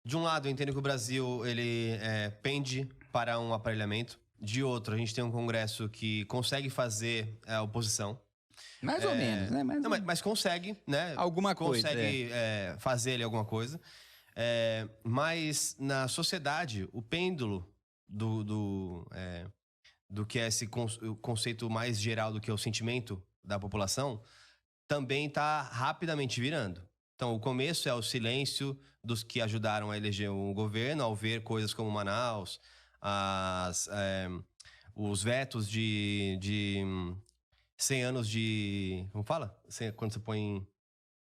De um lado, eu entendo que o Brasil ele pende para um aparelhamento. De outro, a gente tem um Congresso que consegue fazer a oposição. Mais ou menos, né? Não, mas consegue, né? Alguma coisa. Consegue fazer ali alguma coisa. Mas na sociedade, o pêndulo do que é esse conceito mais geral do que é o sentimento da população, também está rapidamente virando. Então, o começo é o silêncio dos que ajudaram a eleger o governo, ao ver coisas como Manaus, os vetos de 100 anos de... Como fala? Quando você põe...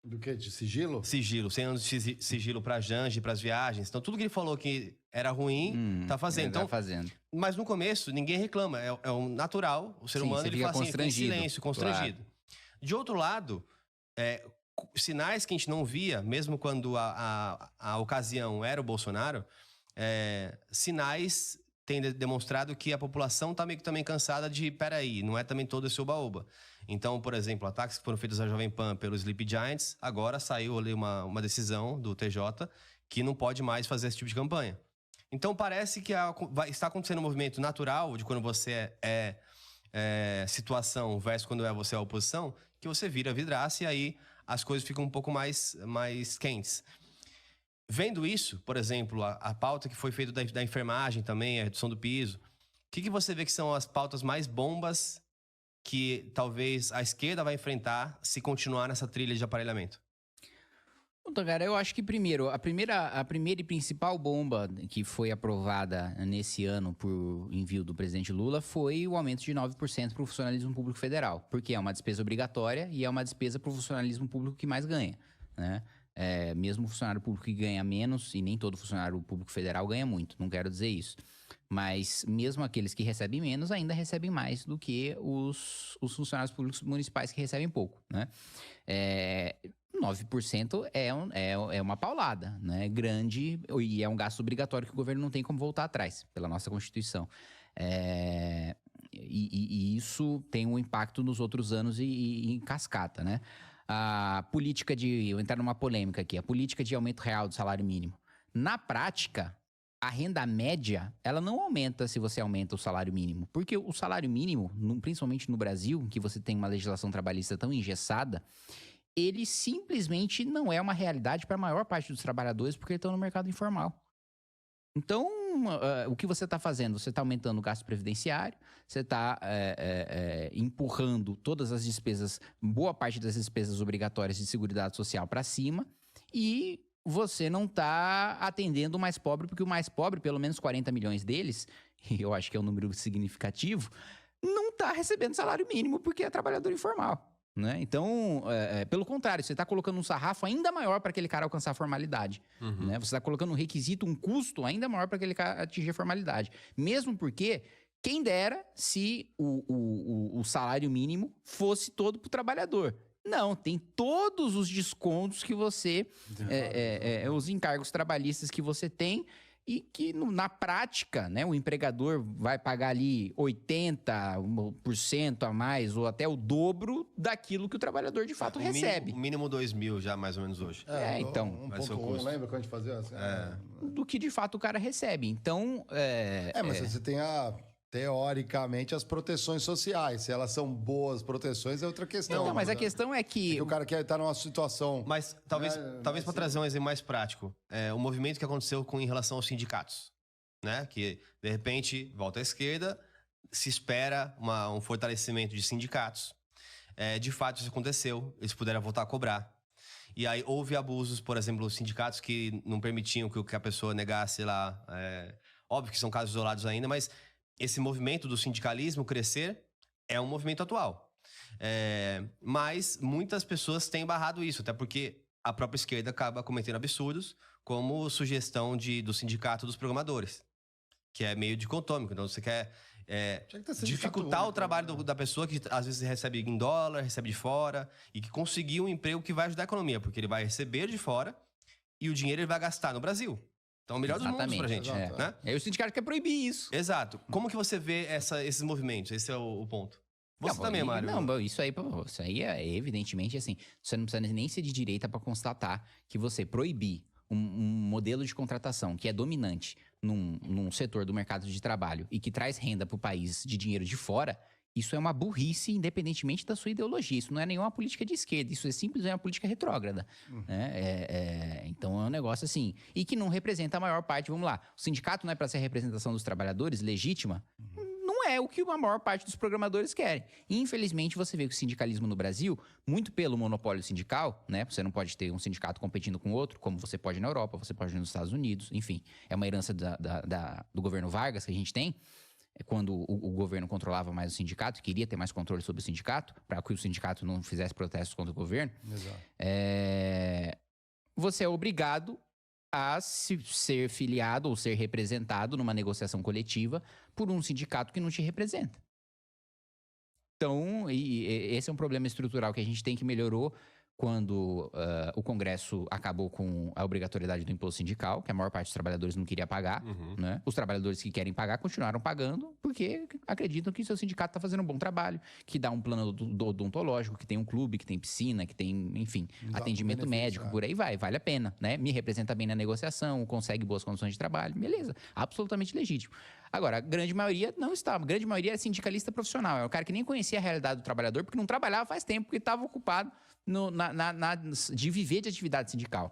Do quê? De sigilo? Sigilo. 100 anos de sigilo para Janje, para as viagens. Então, tudo que ele falou que era ruim, tá fazendo. Então, fazendo. Mas no começo, ninguém reclama. É o natural. O ser humano, ele faz assim, tem silêncio, constrangido. Claro. De outro lado, sinais que a gente não via, mesmo quando a ocasião era o Bolsonaro, sinais têm demonstrado que a população está meio que também cansada de, peraí, não é também todo esse oba-oba. Então, por exemplo, ataques que foram feitos à Jovem Pan pelos Sleep Giants, agora saiu ali uma decisão do TJ que não pode mais fazer esse tipo de campanha. Então, parece que está acontecendo um movimento natural de quando você situação versus quando você é a oposição, que você vira vidraça e aí as coisas ficam um pouco mais quentes. Vendo isso, por exemplo, a pauta que foi feita da enfermagem também, a redução do piso, o que você vê que são as pautas mais bombas que talvez a esquerda vai enfrentar se continuar nessa trilha de aparelhamento? Então, cara, eu acho que primeiro, a primeira e principal bomba que foi aprovada nesse ano por envio do presidente Lula foi o aumento de 9% para o funcionalismo público federal, porque é uma despesa obrigatória e é uma despesa para o funcionalismo público que mais ganha, né? Mesmo o funcionário público que ganha menos, e nem todo funcionário público federal ganha muito, não quero dizer isso. Mas mesmo aqueles que recebem menos ainda recebem mais do que os funcionários públicos municipais que recebem pouco, né? 9% é uma paulada, né? Grande, e é um gasto obrigatório que o governo não tem como voltar atrás, pela nossa Constituição. E isso tem um impacto nos outros anos e em cascata, né? A política eu vou entrar numa polêmica aqui, a política de aumento real do salário mínimo. Na prática, a renda média, ela não aumenta se você aumenta o salário mínimo. Porque o salário mínimo, principalmente no Brasil, que você tem uma legislação trabalhista tão engessada, ele simplesmente não é uma realidade para a maior parte dos trabalhadores porque eles estão no mercado informal. Então, o que você está fazendo? Você está aumentando o gasto previdenciário, você está empurrando todas as despesas, boa parte das despesas obrigatórias de Seguridade Social para cima e você não está atendendo o mais pobre, porque o mais pobre, pelo menos 40 milhões deles, e eu acho que é um número significativo, não está recebendo salário mínimo porque é trabalhador informal. Né? Então, pelo contrário, você está colocando um sarrafo ainda maior para aquele cara alcançar a formalidade. Uhum. Né? Você está colocando um requisito, um custo ainda maior para aquele cara atingir a formalidade. Mesmo porque, quem dera se o salário mínimo fosse todo para o trabalhador. Não, tem todos os descontos que você... os encargos trabalhistas que você tem... E que na prática, né, o empregador vai pagar ali 80% a mais ou até o dobro daquilo que o trabalhador de fato recebe. O mínimo 2.000 já, mais ou menos hoje. Então... 1.1, lembra quando a gente fazia assim? Do que de fato o cara recebe. Então... mas você tem teoricamente, as proteções sociais. Se elas são boas proteções, é outra questão. Não, mas a questão é que... o cara quer estar numa situação... Mas talvez para trazer um exemplo mais prático, o movimento que aconteceu em relação aos sindicatos, né? Que, de repente, volta à esquerda, se espera um fortalecimento de sindicatos. De fato, isso aconteceu. Eles puderam voltar a cobrar. E aí houve abusos, por exemplo, os sindicatos que não permitiam que a pessoa negasse lá... óbvio que são casos isolados ainda, mas... Esse movimento do sindicalismo crescer é um movimento atual. Mas muitas pessoas têm barrado isso, até porque a própria esquerda acaba cometendo absurdos, como sugestão do sindicato dos programadores, que é meio dicotômico. Então você quer dificultar o trabalho da pessoa que às vezes recebe em dólar, recebe de fora, e que conseguiu um emprego que vai ajudar a economia, porque ele vai receber de fora e o dinheiro ele vai gastar no Brasil. Então, o melhor dos mundos pra gente, né? Aí o sindicato quer proibir isso. Exato. Como que você vê esses movimentos? Esse é o ponto. Você também, Mário. Não, isso aí é evidentemente assim, você não precisa nem ser de direita para constatar que você proibir um modelo de contratação que é dominante num setor do mercado de trabalho e que traz renda para o país de dinheiro de fora, isso é uma burrice independentemente da sua ideologia. Isso não é nenhuma política de esquerda, isso é simplesmente uma política retrógrada. Né? Então é um negócio assim. E que não representa a maior parte, vamos lá, o sindicato não é para ser a representação dos trabalhadores legítima? Não é o que a maior parte dos programadores querem. E, infelizmente, você vê que o sindicalismo no Brasil, muito pelo monopólio sindical, né? Você não pode ter um sindicato competindo com outro, como você pode na Europa, você pode nos Estados Unidos, enfim. É uma herança do governo Vargas que a gente tem, quando o governo controlava mais o sindicato, queria ter mais controle sobre o sindicato, para que o sindicato não fizesse protestos contra o governo. Exato. Você é obrigado a ser filiado ou ser representado numa negociação coletiva por um sindicato que não te representa. Então, esse é um problema estrutural que a gente tem, que melhorou quando o Congresso acabou com a obrigatoriedade do imposto sindical, que a maior parte dos trabalhadores não queria pagar. Né? Os trabalhadores que querem pagar continuaram pagando porque acreditam que o seu sindicato está fazendo um bom trabalho, que dá um plano odontológico, que tem um clube, que tem piscina, que tem, enfim, atendimento médico, por aí vai. Vale a pena, né? Me representa bem na negociação, consegue boas condições de trabalho, beleza. Absolutamente legítimo. Agora, a grande maioria não está. A grande maioria é sindicalista profissional. É o cara que nem conhecia a realidade do trabalhador, porque não trabalhava faz tempo, porque estava ocupado de viver de atividade sindical.